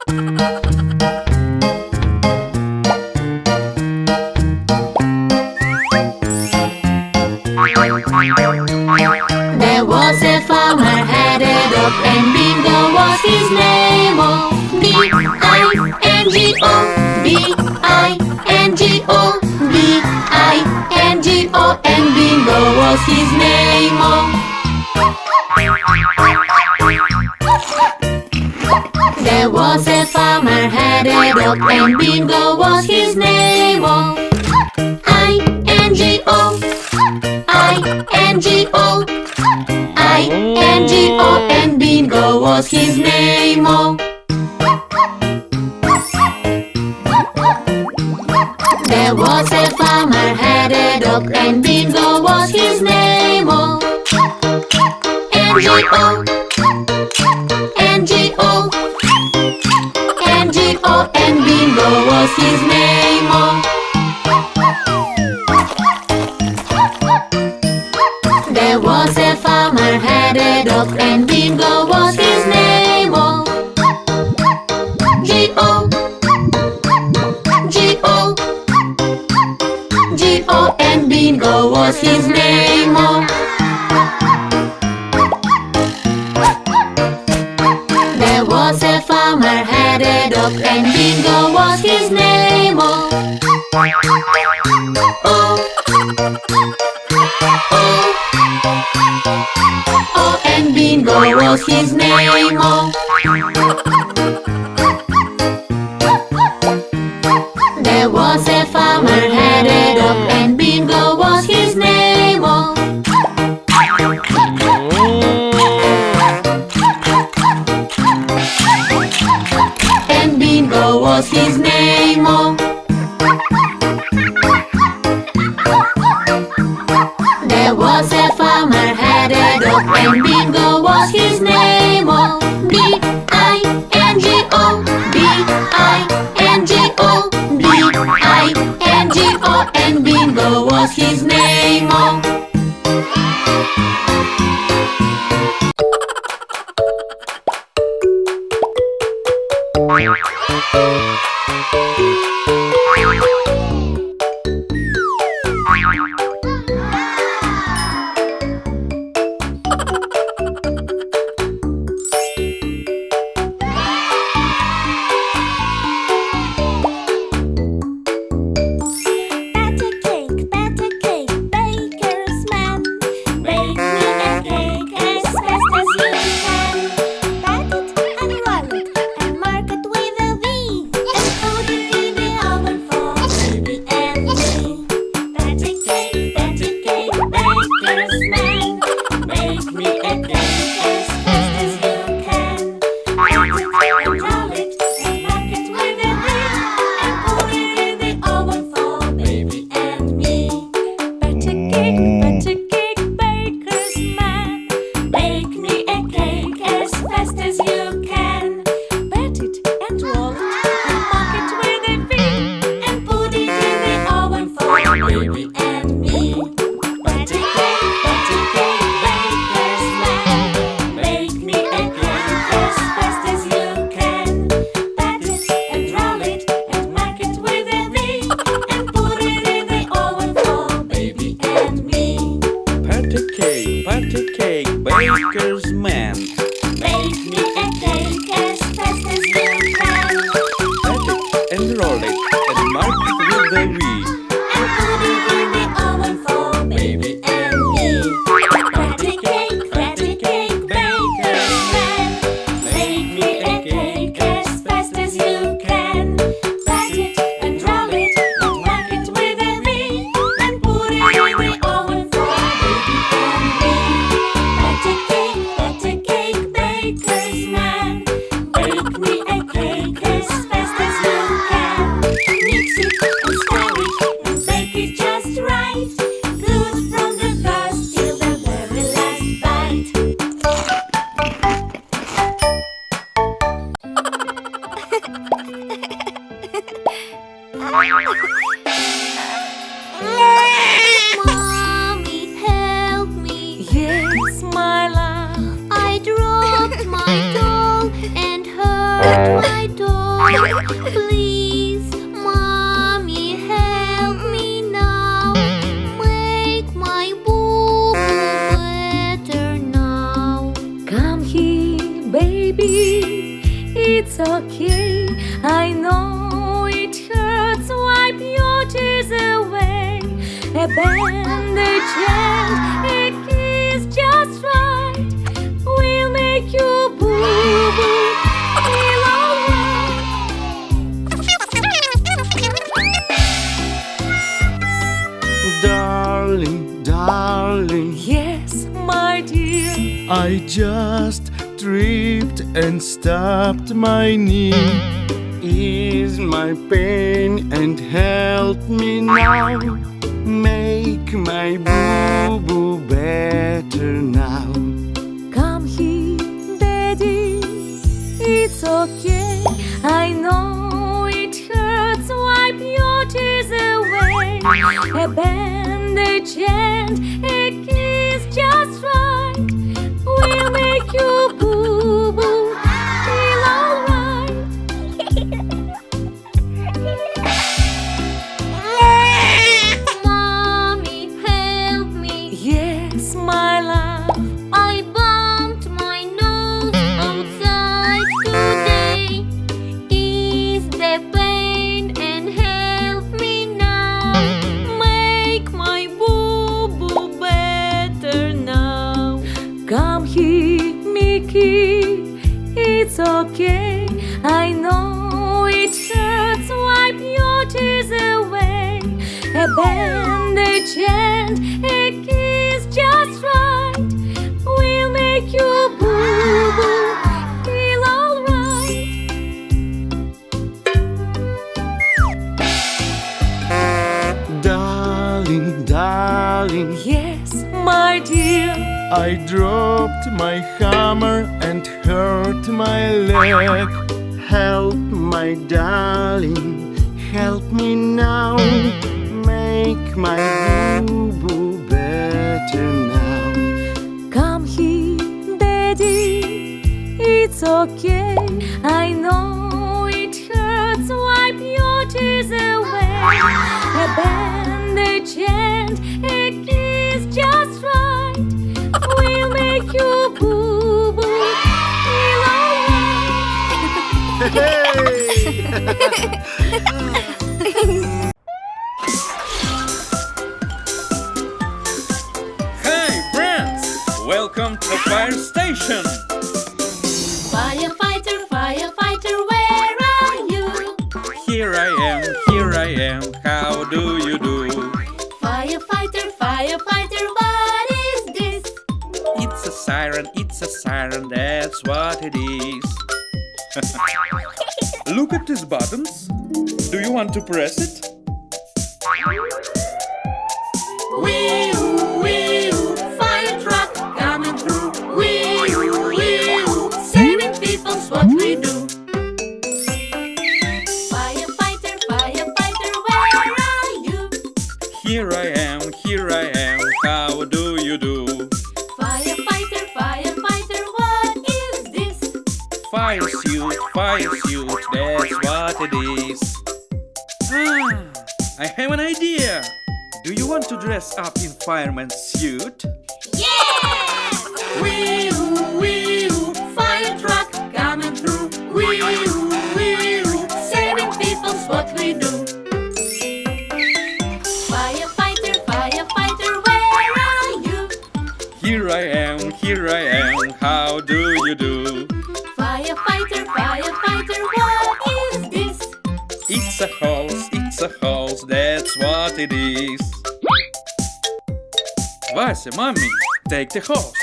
There was a farmer had a dog, and Bingo was his name. Oh, B-I-N-G-O, B-I-N-G-O, B-I-N-G-O, and Bingo was his name. Oh. There was a farmer had a dog, and Bingo was his name. Oh, I-N-G-O, I-N-G-O, I-N-G-O, and Bingo was his name. Oh. There was a farmer had a dog, and Bingo was his name. Oh, N-G-O, N-G-O, N-G-O, and Bingo was his name. Oh. There was a farmer had a dog, and Bingo was his name. Oh, G-O, G-O, G-O, and Bingo was his name. Oh. There was a farmer had a dog, and Bingo was his name. Oh, oh, oh, oh, and Bingo was his name. Oh. There was a farmer had a dog, and Bingo was his name. Oh, and Bingo was his name. Oh. There was a farmer had a dog, and Bingo was his name. Oh, B-I-N-G-O, B-I-N-G-O, B-I-N-G-O, and Bingo was his name. Oh. Mommy, help me. Yes, my love. I dropped my doll and hurt my doll. Please, Mommy, help me now. Make my boo-boo better now. Come here, baby, it's okay. I know it hurts, wipe your tears away. A bandage and a kiss just right will make you boo-boo feel alright. Darling, darling, Yes, my dear. I just tripped and stopped my knee. Ease my pain and help me now. Make my boo-boo better now. Come here, Daddy, it's okay. I know it hurts, wipe your tears away. A bandage and a kiss just right will make you boo-boo feel alright. Mommy, help me. Yes, my love. I bumped my nose outside today. Ease the pain and help me now. Make my boo-boo better now. Come here, Mickey, it's okay. I know it hurts, wipe your tears away. A bandage and a kiss just right will make you boo-boo feel alright. Darling, darling, Yes, my dear. I dropped my hammer and hurt my leg. Help, my darling, help me now. Make my boo-boo better now. Come here, Daddy, it's okay. I know it hurts, wipe your tears away. A bandage and a kiss just right will make you boo-boo feel alright. Hi, friends! Welcome to the fire station! Firefighter, firefighter, where are you? Here I am, how do you do? Firefighter, firefighter, what is this? It's a siren, that's what it is. Look at these buttons. Do you want to press it? Wee-oo, fire truck coming through. Wee-oo, saving people's what we do. Firefighter, firefighter, where are you? Here I am, how do you do? Firefighter, firefighter, what is this? Fire suit, that's what it is. I have an idea. Do you want to dress up in fireman's suit? Yes! Wee-oo, fire truck coming through. Wee-oo, saving people's what we do. Firefighter, firefighter, where are you? Here I am, how do you do? Firefighter, firefighter, what is this? It's a hose, that's what it is. Вася, mommy, take the hose.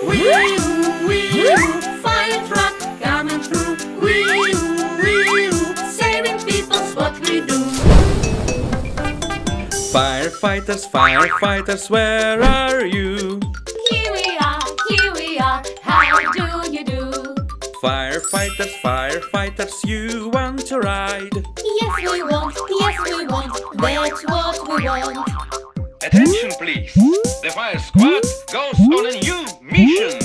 Wee-oo, fire truck coming through. Wee-oo, saving people's what we do. Firefighters, where are you? Here we are, how do you do? Firefighters, you want to ride? Yes we want, that's what we want. Attention please, the fire squad goes on a new mission.